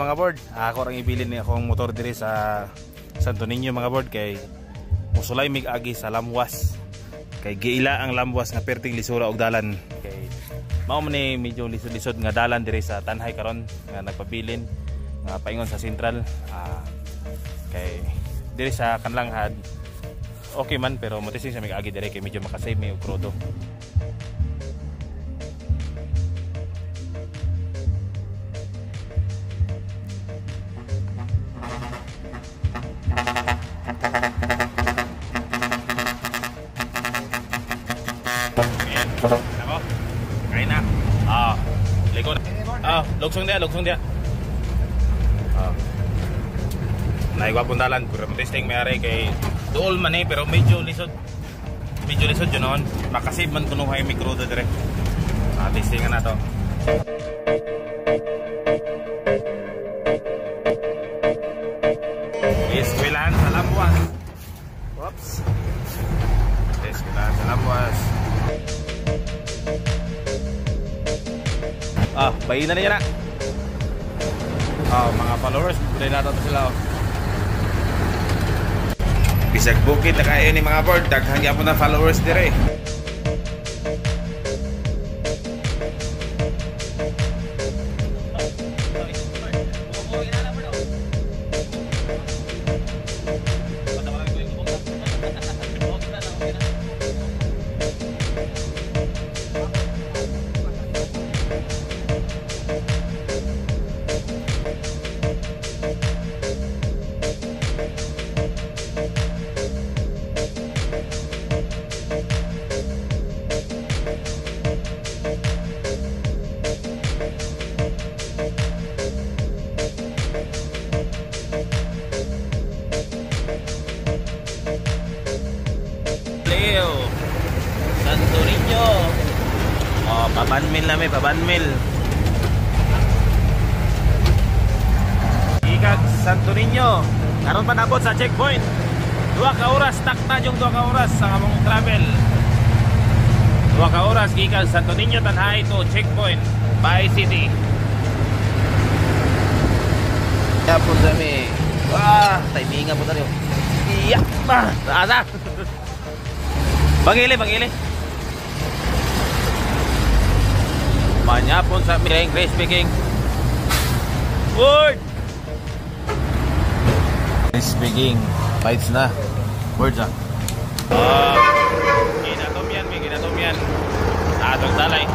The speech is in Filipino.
mga board. Ako ring ibilin ni akong motor diri sa Santo Niño mga board kay musulay mig agi sa lamwas. Kay giila ang lamwas nga perting lisura og dalan. Kay mao man ni medyo lisod-lisod nga dalan diri sa Tanhay karon nga nagpabilin nga paingon sa Sentral. Kay diri sa Kanlanghad okay man pero motising sa mig agi diri kay medyo makasave mi og krudo. Ako? Kain na. Likod. Lugsong dia. Naigwa pong dalan. Pero testing may ari kay dool man pero medyo lisod. Medyo lisod yun noon. Makasave man kunuhay may krudo dire. Testingan na to. Eskwelahan sa Lamwas. Whoops. Eskwelahan sa Lamwas. Bayi na niya na. Mga followers, pwede natin ito sila. Bisag bukid na kayo ni mga board, daghang yapon na followers dire. Santo Niño. Pabanmil na may pabanmil. Ikag Santo Niño. Karon pa nabot sa checkpoint. 2 ka oras takna yung 2 ka oras sa among travel. 2 ka oras gikan Santo Niño Tanhay to checkpoint Bay City. Yapon kami. Timingan po tayo. Iya, asa. Bangili. Manyapon sa Grace Speaking. Word. Grace Speaking. Bites na. Words ah. Ginatom yan. Atong talay.